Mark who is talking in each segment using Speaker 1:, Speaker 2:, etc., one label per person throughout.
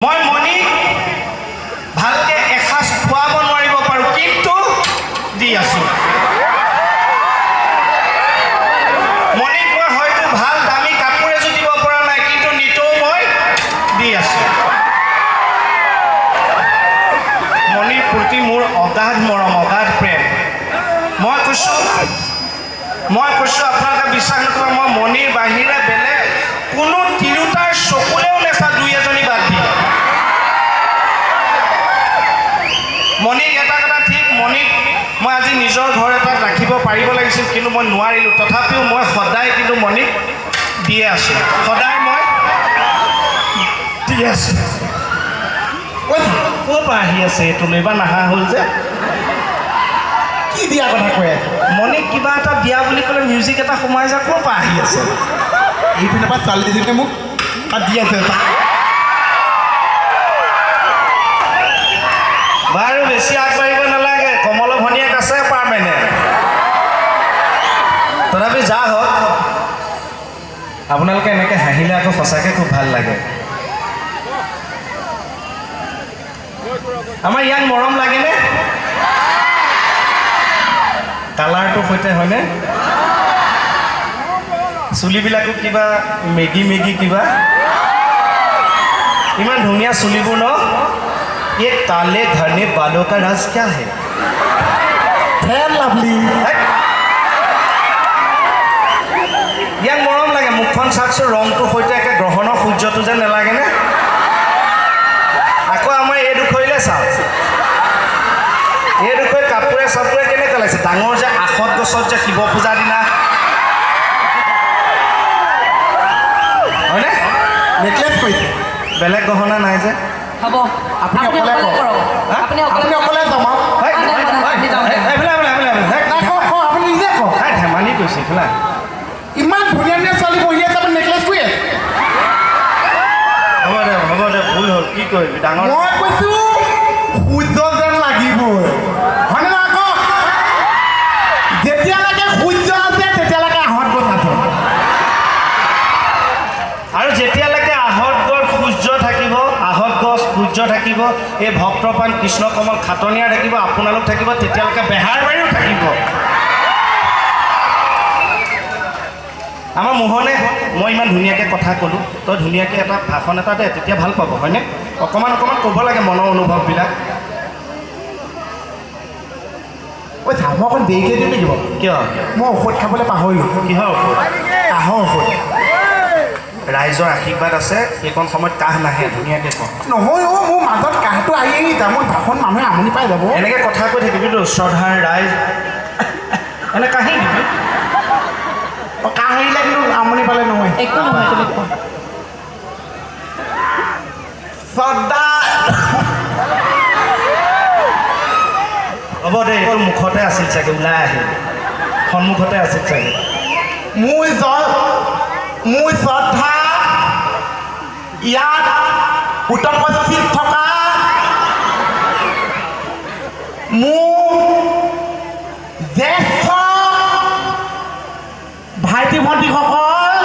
Speaker 1: মই মনি ভালকে এসাজ খুৱাব নোৱাৰিব পাৰোঁ কিন্তু দি আছোঁ মনিক মই হয়তো ভাল দামী কাপোৰ এযোৰ দিব পৰা নাই কিন্তু নিতৌ মই দি আছোঁ মনিৰ প্ৰতি মোৰ অগাধ মৰম অগাধ প্ৰেম মই কৈছোঁ আপোনালোকে বিশ্বাস নকৰে মই মনিৰ বাহিৰে বেলেগ কোনো তিৰোতাৰ চকুলেও নেচা দুই এজনী বাদ দি মনিক এটা কথা ঠিক মনিক মই আজি নিজৰ ঘৰ এটাত ৰাখিব পাৰিব লাগিছিল কিন্তু মই নোৱাৰিলোঁ তথাপিও মই সদায় কিন্তু মনিক দিয়ে আছোঁ সদায় মই দি আছোঁ ক'ৰ পৰা আহি আছে এইটো এইবাৰ নাহা হ'ল যে কি দিয়া কথা কৈ মনিক কিবা এটা দিয়া বুলি ক'লে মিউজিক এটা সোমাই যায় ক'ৰ পৰা আহি আছে এইপিনৰ পৰা ছোৱালীজনীকে মোক দি আছে বাৰু বেছি আগবাঢ়িব নালাগে কমল ভনীয়েক আছে পাৰমেনে তথাপি যা হওক আপোনালোকে এনেকৈ হাঁহিলে আকৌ সঁচাকৈ খুব ভাল লাগে আমাৰ ইয়াত মৰম লাগেনে কালাৰটোৰ সৈতে হয়নে চুলিবিলাকো কিবা মেগি কিবা ইমান ধুনীয়া চুলিবোৰ ন ये काले घने बालों का राज क्या है लवली ইয়াক মৰম লাগে মুখখন চাকচোন ৰংটোৰ সৈতে একে গ্ৰহণৰ সূৰ্যটো যেন নালাগেনে আকৌ আমাৰ এই দুখৰিলে চাওক এই দুখৰি কাপোৰে চাপোৰে কেনেকৈ লাগিছে ডাঙৰ যে আশত গছত যে শিৱ পূজাৰ দিনা হয়নে নেকলেছ কৰিছে বেলেগ গহনা নাই যে
Speaker 2: হ'ব
Speaker 1: আপুনি অকলে কৰক আপুনি অকলে জমাওক আপুনি নিজে কওক ধেমালি কৈছে এইফালে ইমান ধুনীয়া ধুনীয়া ছোৱালী বহি আছে আপুনি নেকলেছ কৰি আছে হ'ব দে ভুল হ'ল কি কৰিবি ডাঙৰ মই কৈছোঁ সূৰ্য যেন লাগিবই হয়নে নহয় কওক যেতিয়ালৈকে সূৰ্য আছে তেতিয়ালৈকে আহত গছ আছে আৰু যেতিয়ালৈকে আহত গছ সূৰ্য থাকিব আহত গছ সূৰ্য থাকিব এই ভক্তপ্ৰাণ কৃষ্ণ কমল খাটনীয়া থাকিব আপোনালোক থাকিব তেতিয়ালৈকে বেহাৰ বাৰীও থাকিব আমাৰ মোহনে মই ইমান ধুনীয়াকৈ কথা ক'লোঁ তই ধুনীয়াকৈ এটা ভাষণ এটা দে তেতিয়া ভাল পাব হয়নে অকণমান ক'ব লাগে মনৰ অনুভৱবিলাক ঐ মই অকণ দেৰিকৈ দিম নেকি বাৰু কিয় মই ঔষধ খাবলৈ পাহৰিলোঁ কিহৰ ঔষধ কাহৰ ঔষধ ৰাইজৰ আশীৰ্বাদ আছে এইকণ সময়ত কাহ নাহে ধুনীয়াকৈ কওঁ নহয় অ' মোৰ মাজত কাহটো আহি যাব মোৰ ভাষণ মানুহে আমনি পাই যাব এনেকৈ কথা কৈ থাকিবিতো শ্ৰদ্ধাৰ ৰাইজ এনে কাহি দিবি অঁ কাহ আহিলে কিন্তু আমনি পালে নহয়
Speaker 2: একো নহয় তুমি কোৱা
Speaker 1: শ্ৰদ্ধা হ'ব দে এইটো মুখতে আছিল চাগে ওলাই আহিল সন্মুখতে আছিল চাগে মোৰ শ্ৰদ্ধা ইয়াত উপস্থিত থকা মোৰ জ্যেষ্ঠ ভাইটি ভণ্টিসকল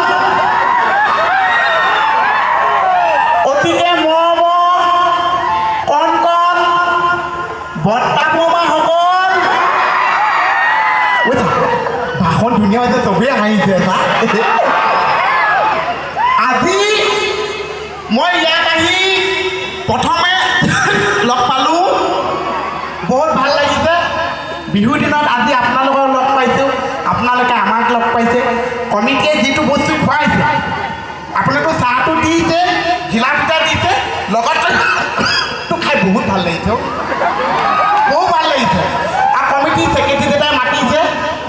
Speaker 1: অতিকে মৰমৰ কণ বৰ্তা বৰমাসকল ভাষণ ধুনীয়া হৈছে চবেই হাঁহিছে আজি মই ইয়াত আহি প্ৰথমে লগ পালোঁ বহুত ভাল লাগিছে বিহুৰ দিনত আজি আপোনালোকক লগ পাইছোঁ আপোনালোকে আমাক লগ পাইছে কমিটিয়ে যিটো বস্তু খুৱাইছে আপোনালোকে চাহটো দিছে ঘিলা পিঠা দিছে লগতটো খাই বহুত ভাল লাগিছে বহুত ভাল লাগিছে আৰু কমিটিৰ ছেক্ৰেটেৰীকেইটাই মাতিছে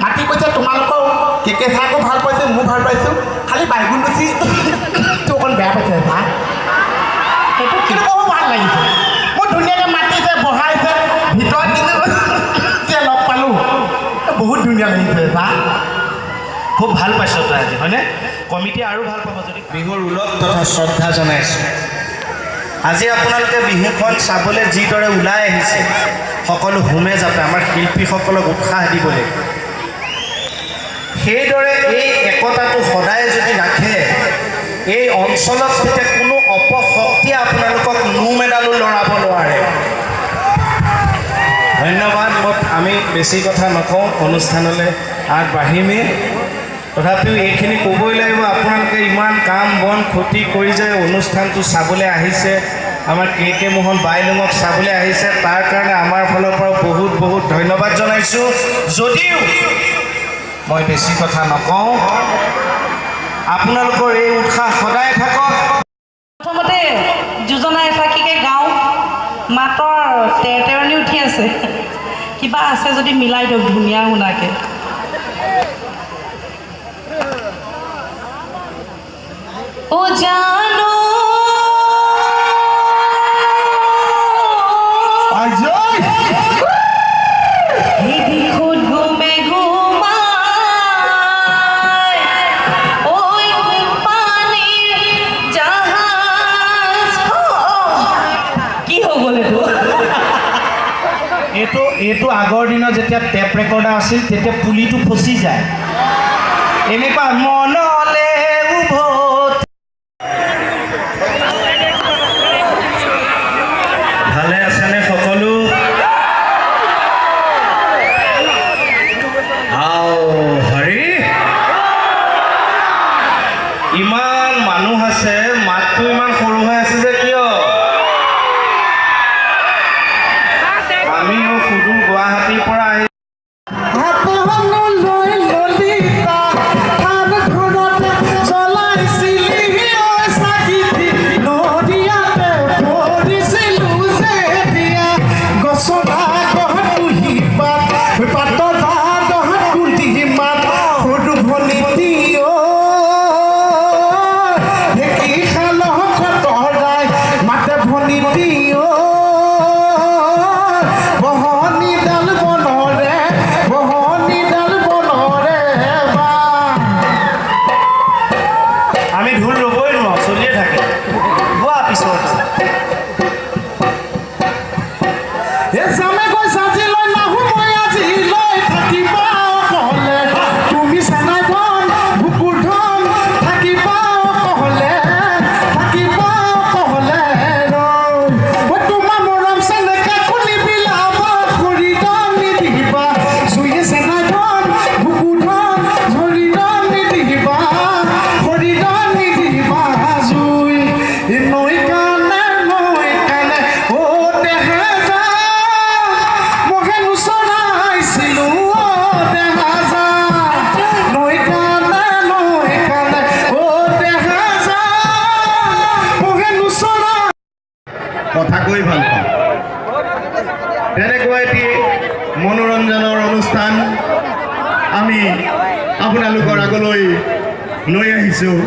Speaker 1: মাতি কৈছে তোমালোকৰ কেকে চাহটো ভাল পাইছে মোৰ ভাল পাইছোঁ খালি বাইগুণ লুচিটো অকণ বেয়া পাইছে চাহ সেইটো কিন্তু বহুত ভাল লাগিছে মোৰ ধুনীয়াকৈ মাতিছে বহাইছে ভিতৰত কিন্তু যে লগ পালোঁ বহুত ধুনীয়া লাগিছে চাহ খুব ভাল পাইছোঁ তই আজি হয়নে কমিটিয়ে আৰু ভাল পাব যদি বিহুৰ উলগ তথা শ্ৰদ্ধা জনাইছোঁ আজি আপোনালোকে বিহুখন চাবলৈ যিদৰে ওলাই আহিছে সকলো হোমে যাতে আমাৰ শিল্পীসকলক উৎসাহ দিবলৈ সেইদৰে এই একতাটো সদায় যদি ৰাখে এই অঞ্চলত যাতে কোনো অপশক্তিয়ে আপোনালোকক
Speaker 2: বেছি কথা নকওঁ, অনুষ্ঠানলৈ আগবাঢ়িমেই। তথাপিও এইখিনি ক'বই লাগিব, আপোনালোকে ইমান কাম বন ক্ষতি কৰি যায় অনুষ্ঠানটো চাবলৈ আহিছে, আমাৰ কে মোহন বাইলুঙক চাবলৈ আহিছে, তাৰ কাৰণে আমাৰ ফালৰ পৰা বহুত বহুত ধন্যবাদ জনাইছোঁ। যদিও মই বেছি কথা নকওঁ, আপোনালোকৰ এই উৎসাহ সদায় থাকক।
Speaker 3: প্ৰথমতে যোজনা এফাকীকে গাওঁ, মাতৰ তেৰতেৰণি উঠি আছে, কিবা আছে যদি মিলাই দিয়ক ধুনীয়া শুনাকে। ও জানো
Speaker 2: এইটো আগৰ দিনত যেতিয়া টেপ ৰেকৰ্ডাৰ আছিল তেতিয়া পুলিটো ফচি যায়, এনেকুৱা মনলে উভত। ভালে আছেনে সকলো? হৰি, ইমান মানুহ আছে, মাতটো ইমান সৰু হৈ আছে যে কিয়? আমিও সুদূৰ গুৱাহাটীৰ পৰা আহি
Speaker 1: কথা কৈ ভাল পাওঁ। তেনেকুৱা এটি মনোৰঞ্জনৰ অনুষ্ঠান আমি আপোনালোকৰ আগলৈ লৈ আহিছোঁ।